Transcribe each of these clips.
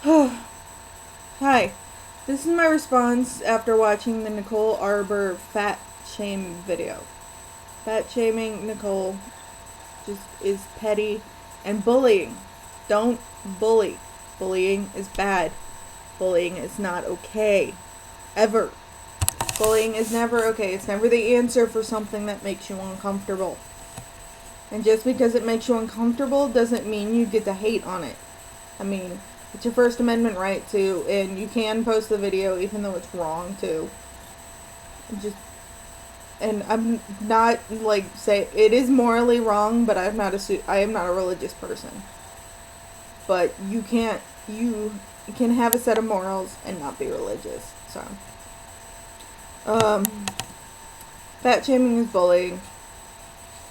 Hi, this is my response after watching the Nicole Arbour fat shame video. Fat shaming Nicole just is petty and bullying. Don't bully. Bullying is bad. Bullying is not okay. Ever. Bullying is never okay. It's never the answer for something that makes you uncomfortable. And just because it makes you uncomfortable doesn't mean you get to hate on it. I mean, it's your First Amendment right to, and you can post the video even though it's wrong too. And I'm not say it is morally wrong, but I am not a religious person. But you can have a set of morals and not be religious. So, fat shaming is bullying.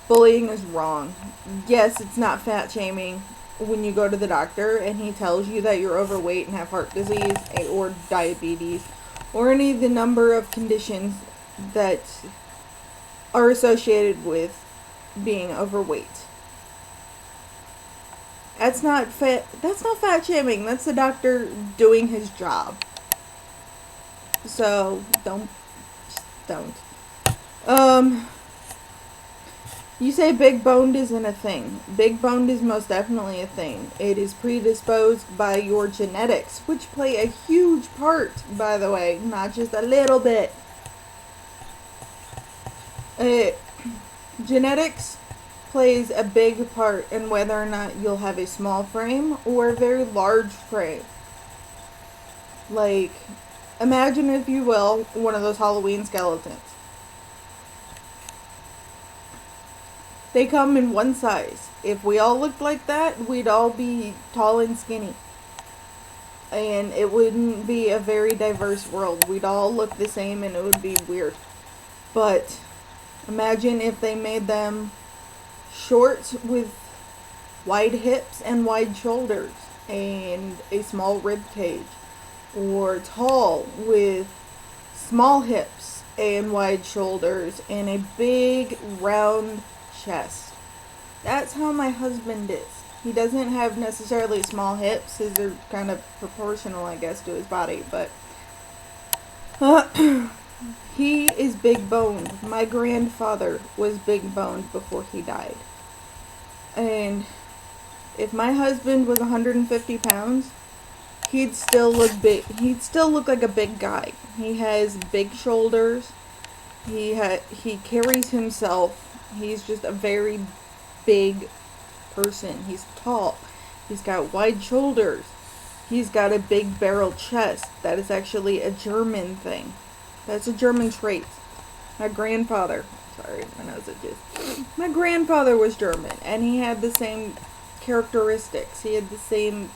Bullying is wrong. Yes, it's not fat shaming when you go to the doctor and he tells you that you're overweight and have heart disease or diabetes or any of the number of conditions that are associated with being overweight. That's not fat shaming. That's the doctor doing his job. So don't. You say big boned isn't a thing. Big boned is most definitely a thing. It is predisposed by your genetics, which play a huge part, by the way, not just a little bit. Genetics plays a big part in whether or not you'll have a small frame or a very large frame. Like, imagine, if you will, one of those Halloween skeletons. They come in one size. If we all looked like that, we'd all be tall and skinny. And it wouldn't be a very diverse world. We'd all look the same and it would be weird. But imagine if they made them short with wide hips and wide shoulders and a small rib cage. Or tall with small hips and wide shoulders and a big round chest. That's how my husband is. He doesn't have necessarily small hips. His are kind of proportional, I guess, to his body, but he is big boned. My grandfather was big boned before he died. And if my husband was 150 pounds, he'd still look big. He'd still look like a big guy. He has big shoulders. He carries himself. He's just a very big person. He's tall. He's got wide shoulders. He's got a big barrel chest. That is actually a German thing. That's a German trait. My grandfather, my grandfather was German, and he had the same characteristics. He had the same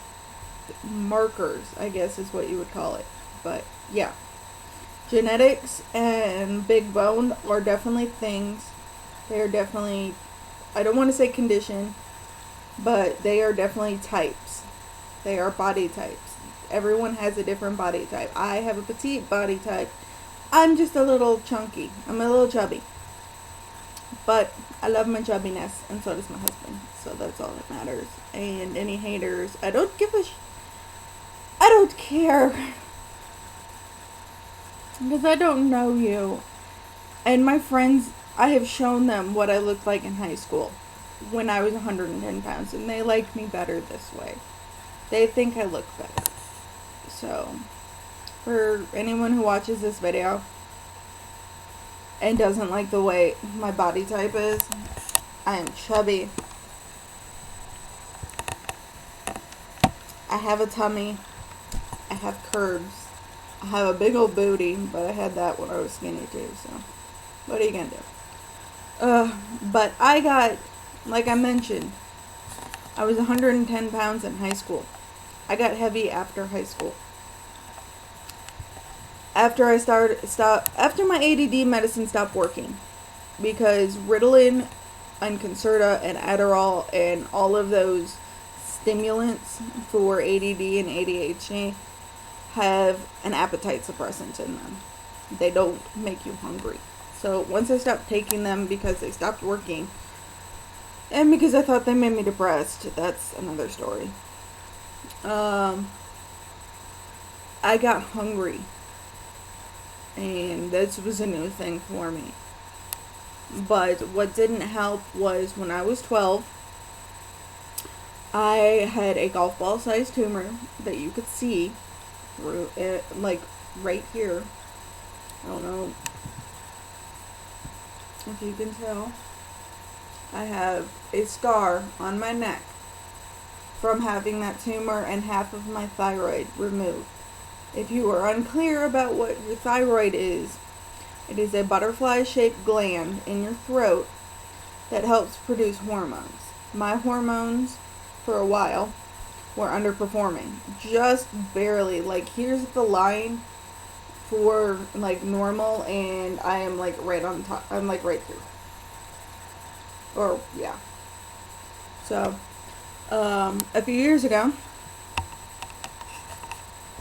markers, I guess is what you would call it. But yeah, genetics and big bone are definitely things. They are definitely, I don't want to say condition, but they are definitely types. They are body types. Everyone has a different body type. I have a petite body type. I'm just a little chunky. I'm a little chubby. But I love my chubbiness, and so does my husband. So that's all that matters. And any haters, I don't care. Because I don't know you. And my friends, I have shown them what I looked like in high school when I was 110 pounds, and they like me better this way. They think I look better. So, for anyone who watches this video and doesn't like the way my body type is, I am chubby. I have a tummy. I have curves. I have a big old booty, but I had that when I was skinny too, so what are you gonna do? But I got, like I mentioned, I was 110 pounds in high school. I got heavy after high school. After my ADD medicine stopped working, because Ritalin and Concerta and Adderall and all of those stimulants for ADD and ADHD have an appetite suppressant in them. They don't make you hungry. So once I stopped taking them because they stopped working, and because I thought they made me depressed, that's another story. I got hungry. And this was a new thing for me. But what didn't help was when I was 12, I had a golf ball sized tumor that you could see through it, like right here. I don't know if you can tell. I have a scar on my neck from having that tumor and half of my thyroid removed. If you are unclear about what your thyroid is, it is a butterfly-shaped gland in your throat that helps produce hormones. My hormones, for a while, were underperforming. Just barely. Like, here's the line for, like, normal, and I am, like, right on top. I'm, like, right through. Or, yeah. So, a few years ago,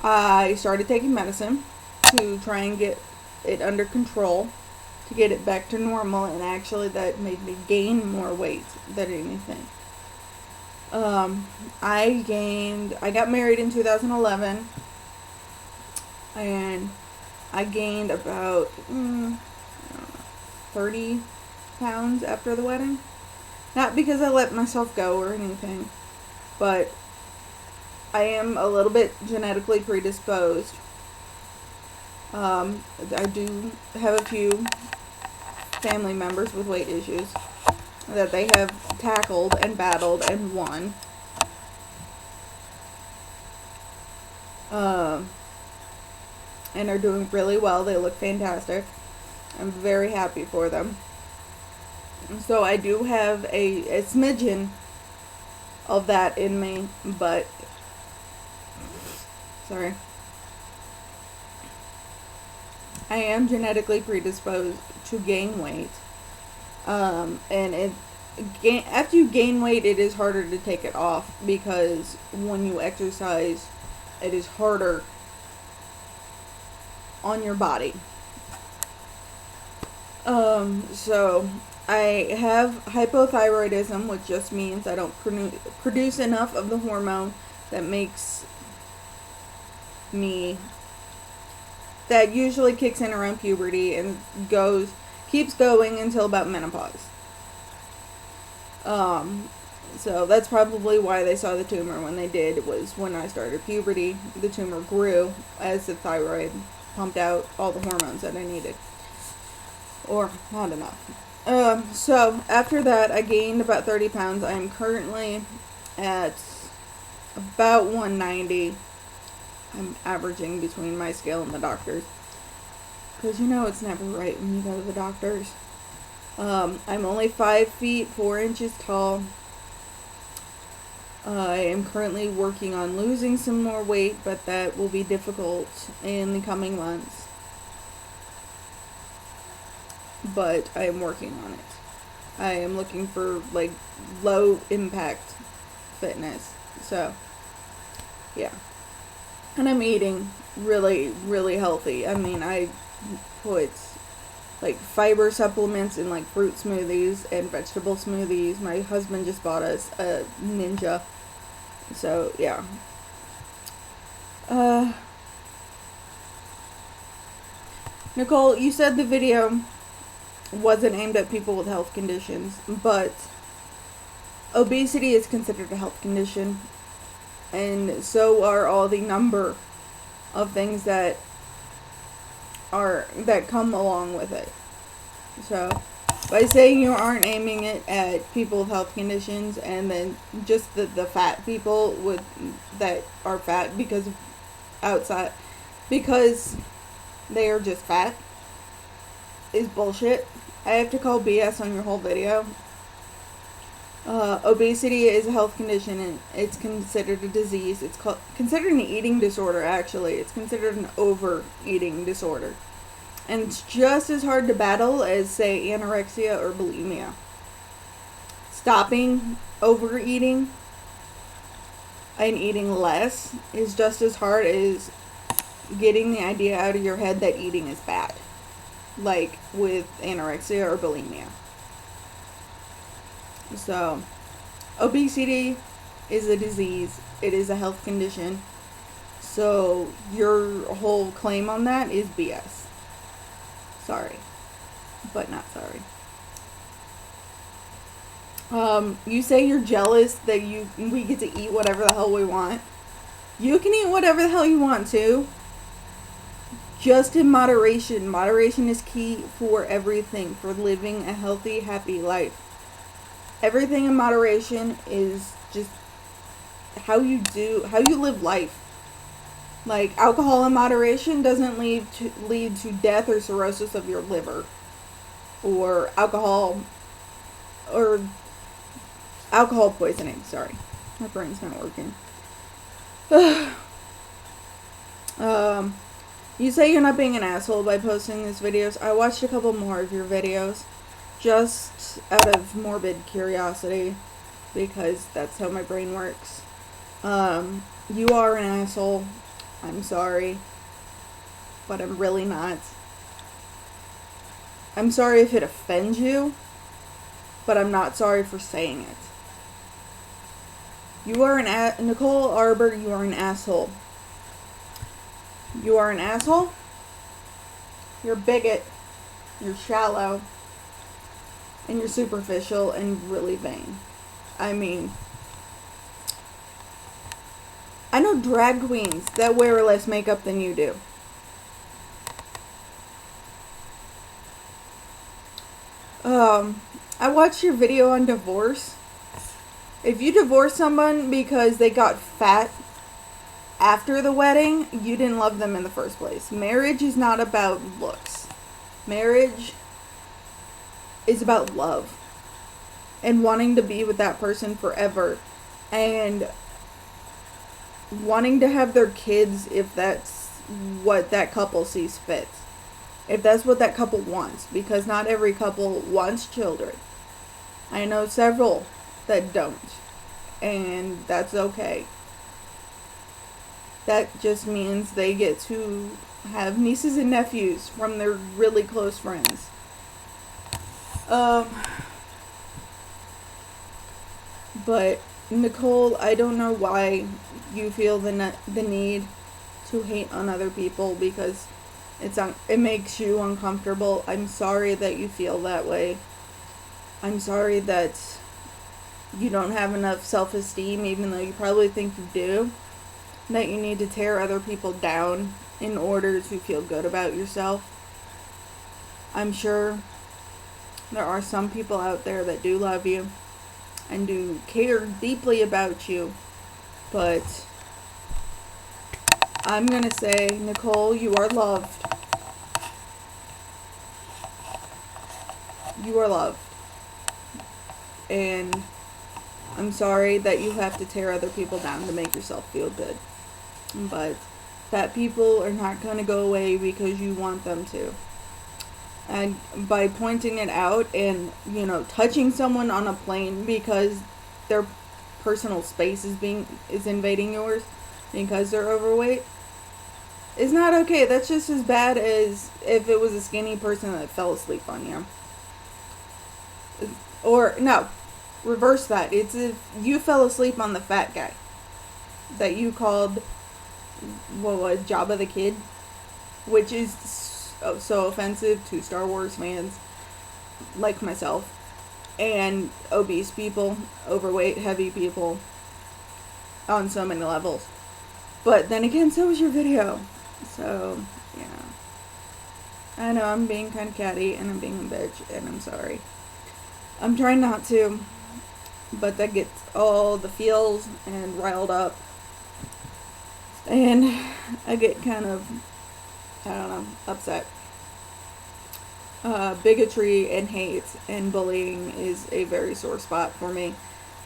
I started taking medicine to try and get it under control, to get it back to normal, and actually that made me gain more weight than anything. I got married in 2011, and I gained about 30 pounds after the wedding. Not because I let myself go or anything, but I am a little bit genetically predisposed. I do have a few family members with weight issues that they have tackled and battled and won. And are doing really well. They look fantastic. I'm very happy for them. So I do have a smidgen of that in me, but sorry. I am genetically predisposed to gain weight. And after you gain weight, it is harder to take it off, because when you exercise, it is harder on your body. So I have hypothyroidism, which just means I don't produce enough of the hormone that makes me, that usually kicks in around puberty and keeps going until about menopause. So that's probably why they saw the tumor when they did. It was when I started puberty. The tumor grew as the thyroid pumped out all the hormones that I needed. Or not enough. So after that, I gained about 30 pounds. I am currently at about 190. I'm averaging between my scale and the doctor's, because you know it's never right when you go to the doctor's. I'm only 5 feet 4 inches tall. I am currently working on losing some more weight, but that will be difficult in the coming months. But I am working on it. I am looking for, like, low impact fitness. So, yeah. And I'm eating really, really healthy. I mean, I put, like, fiber supplements in, like, fruit smoothies and vegetable smoothies. My husband just bought us a Ninja. So, yeah. Nicole, you said the video wasn't aimed at people with health conditions, but obesity is considered a health condition, and so are all the number of things that come along with it. So by saying you aren't aiming it at people with health conditions, and then just the fat people that are fat because they are just fat, is bullshit. I have to call BS on your whole video. Obesity is a health condition, and it's considered a disease. It's considered an eating disorder, actually. It's considered an overeating disorder. And it's just as hard to battle as, say, anorexia or bulimia. Stopping overeating and eating less is just as hard as getting the idea out of your head that eating is bad, like with anorexia or bulimia. So, obesity is a disease. It is a health condition. So your whole claim on that is BS. Sorry, but not sorry. You say you're jealous that we get to eat whatever the hell we want. You can eat whatever the hell you want to. Just in moderation. Moderation is key for everything, for living a healthy, happy life. Everything in moderation is just how you live life. Like, alcohol in moderation doesn't lead to death or cirrhosis of your liver. Or alcohol poisoning. Sorry. My brain's not working. You say you're not being an asshole by posting these videos. I watched a couple more of your videos just out of morbid curiosity because that's how my brain works. You are an asshole. I'm sorry, but I'm really not. I'm sorry if it offends you, but I'm not sorry for saying it. You are Nicole Arbour, you are an asshole. You are an asshole. You're a bigot. You're shallow. And you're superficial and really vain. I mean, I know drag queens that wear less makeup than you do. I watched your video on divorce. If you divorce someone because they got fat after the wedding, you didn't love them in the first place. Marriage is not about looks. Marriage is about love and wanting to be with that person forever and wanting to have their kids if that's what that couple sees fit. If that's what that couple wants, because not every couple wants children. I know several that don't, and that's okay. That just means they get to have nieces and nephews from their really close friends. But Nicole, I don't know why you feel the need to hate on other people, because it makes you uncomfortable. I'm sorry that you feel that way. I'm sorry that you don't have enough self-esteem, even though you probably think you do. That you need to tear other people down in order to feel good about yourself. I'm sure there are some people out there that do love you and do care deeply about you, but I'm gonna say, Nicole, you are loved. You are loved. And I'm sorry that you have to tear other people down to make yourself feel good. But fat people are not going to go away because you want them to. And by pointing it out and, touching someone on a plane because their personal space is invading yours because they're overweight, is not okay. That's just as bad as if it was a skinny person that fell asleep on you. Or, no, reverse that. It's if you fell asleep on the fat guy that you called, Jabba the Kid, which is so offensive to Star Wars fans like myself, and obese people, overweight, heavy people, on so many levels. But then again, so was your video. So, yeah. I know I'm being kind of catty, and I'm being a bitch, and I'm sorry. I'm trying not to, but that gets all the feels and riled up. And I get kind of, upset. Bigotry and hate and bullying is a very sore spot for me.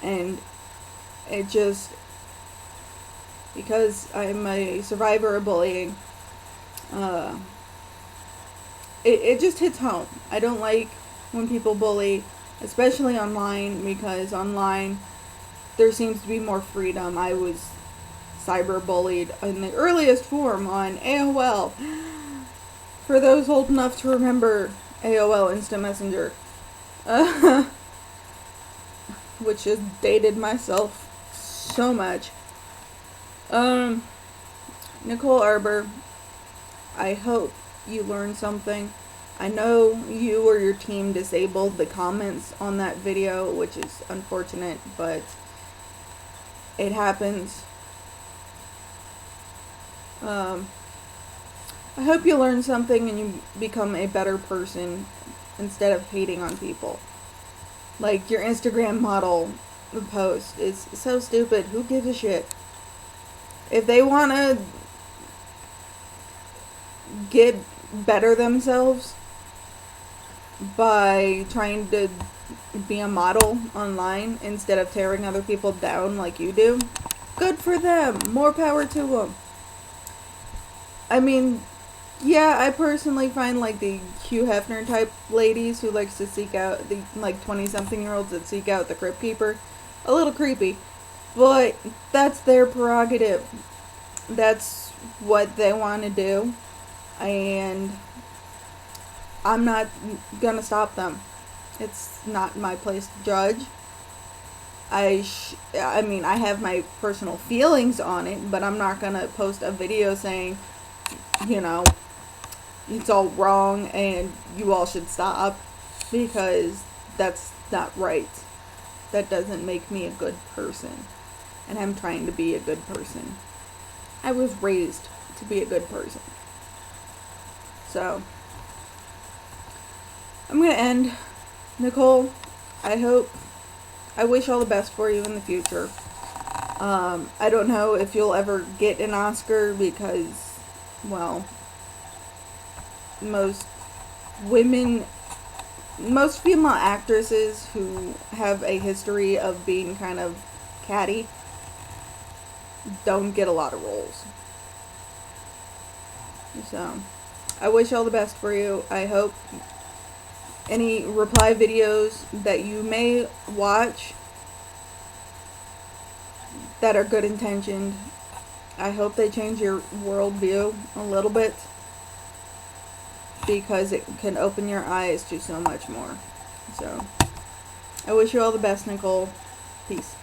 And it just, because I'm a survivor of bullying, it just hits home. I don't like when people bully, especially online, because online there seems to be more freedom. I was cyberbullied in the earliest form on AOL. For those old enough to remember AOL Instant Messenger, which has dated myself so much. Nicole Arbour, I hope you learned something. I know you or your team disabled the comments on that video, which is unfortunate, but it happens. I hope you learn something and you become a better person instead of hating on people. Like your Instagram model post is so stupid. Who gives a shit? If they want to get better themselves by trying to be a model online instead of tearing other people down like you do, good for them. More power to them. I mean, yeah, I personally find like the Hugh Hefner type ladies who likes to seek out the like 20-something-year-olds that seek out the Crypt Keeper a little creepy, but that's their prerogative. That's what they want to do, and I'm not gonna stop them. It's not my place to judge. I mean, I have my personal feelings on it, but I'm not gonna post a video saying, you know, it's all wrong and you all should stop, because that's not right. That doesn't make me a good person, and I'm trying to be a good person. I was raised to be a good person. So, I'm gonna end. Nicole, I wish all the best for you in the future. I don't know if you'll ever get an Oscar because, well, most female actresses who have a history of being kind of catty don't get a lot of roles. So, I wish all the best for you. I hope any reply videos that you may watch that are good intentioned, I hope they change your worldview a little bit, because it can open your eyes to so much more. So, I wish you all the best, Nicole. Peace.